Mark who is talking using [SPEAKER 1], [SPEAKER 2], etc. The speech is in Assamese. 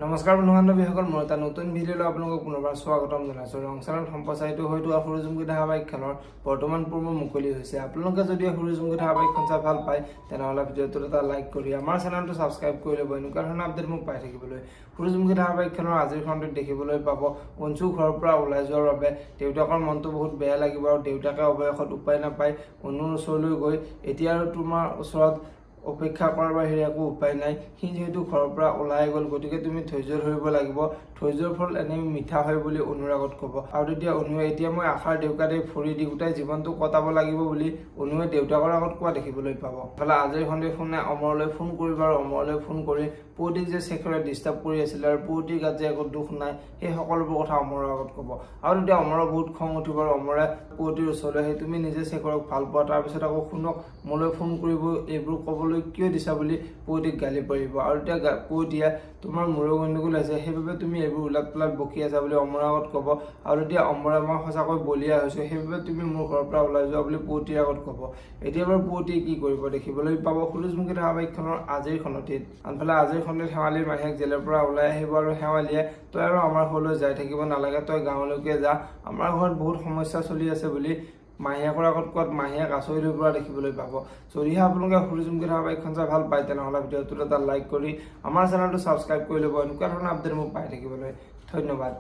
[SPEAKER 1] নমস্কাৰ বন্ধু-বান্ধৱীসকল, মই এটা নতুন ভিডিঅ'লৈ আপোনালোকক পুনৰবাৰ স্বাগতম জনাইছোঁ। ৰংচানত সম্প্ৰচাৰিত হৈ থকা সূৰুযমুখী ধাৰাবাহিকখনৰ বৰ্তমান পৰ্ব মুকলি হৈছে। আপোনালোকে যদি সূৰুযমুখী ধাৰাবাহিকখন চাই ভাল পায় তেনেহ'লে ভিডিঅ'টোত এটা লাইক কৰি আমাৰ চেনেলটো ছাবস্ক্ৰাইব কৰি ল'ব, এনেকুৱা ধৰণৰ আপডেট মোক পাই থাকিবলৈ। সূৰুযমুখী ধাৰাবাহিকখনৰ আজিৰ খণ্ডত দেখিবলৈ পাব অঞ্জু ঘৰৰ পৰা ওলাই যোৱাৰ বাবে দেউতাকৰ মনটো বহুত বেয়া লাগিব আৰু দেউতাকে অৱশেষত উপায় নাপায় অনুৰ ওচৰলৈ গৈ এতিয়া আৰু তোমাৰ ওচৰত অপেক্ষা কৰাৰ বাহিৰে একো উপায় নাই। সি যিহেতু ঘৰৰ পৰা ওলাই গ'ল, গতিকে তুমি ধৈৰ্য ধৰিব লাগিব। ধৈৰ্যৰ ফল এনেই মিঠা হয় বুলি অনুৰ আগত ক'ব। আৰু তেতিয়া অনুৱে এতিয়া মই আশাৰ দেউতাকে ভৰি দি গোটাই জীৱনটো কটাব লাগিব বুলি অনুৱে দেউতাকৰ আগত কোৱা দেখিবলৈ পাব। ইফালে আজিৰ সন্ধিয়া অমৰলৈ ফোন কৰিব আৰু অমৰলৈ ফোন কৰি পুৱতিক যে শেখৰে ডিষ্টাৰ্ব কৰি আছিলে আৰু পুৱতিৰ গাত যে একো দুখ নাই সেই সকলোবোৰ কথা অমৰৰ আগত ক'ব। আৰু তেতিয়া অমৰৰ বহুত খং উঠিব আৰু অমৰে পুৱতিৰ ওচৰলৈ আহি তুমি নিজে শেখৰক ভাল পোৱা, তাৰপিছত আকৌ শুনক মোলৈ ফোন কৰিব এইবোৰ ক'বলৈ কিয় দিছা বুলি পুৱতিক গালি পাৰিব। আৰু এতিয়া পুৱতিয়ে তোমাৰ মূৰৰ গণ্ডগোল আছে সেইবাবে তুমি এইবোৰ উলাট পালাট বকি আছা বুলি অমৰৰ আগত ক'ব। আৰু এতিয়া অমৰে মই সঁচাকৈ বলিয়া হৈছোঁ সেইবাবে তুমি মোৰ ঘৰৰ পৰা ওলাই যোৱা বুলি পুৱতিৰ আগত ক'ব। এতিয়া বাৰু পুৱতিয়ে কি কৰিব দেখিবলৈ পাব সূৰুযমুখী ধাৰাবাহিকখনৰ আজিৰ খণ্ডটিত। আনফালে আজিৰ খণ্ডত শেৱালিৰ মাহীয়েক জেলৰ পৰা ওলাই আহিব আৰু শেৱালিয়ে তই আৰু আমাৰ ঘৰলৈ যাই থাকিব নালাগে, তই গাঁৱলৈকে যা, আমাৰ ঘৰত বহুত সমস্যা চলি আছে বুলি মাহীয়েকৰ আগত কোৱাত মাহীয়েক আচৰিত হৈ পৰা দেখিবলৈ পাব। যদিহে আপোনালোকে সূৰুযমুখী ধাৰাবাহিকখন চাই ভাল পায় তেনেহ'লে ভিডিঅ'টোত এটা লাইক কৰি আমাৰ চেনেলটো ছাবস্ক্ৰাইব কৰি ল'ব, এনেকুৱা ধৰণৰ আপডেট মোক পাই থাকিবলৈ। ধন্যবাদ।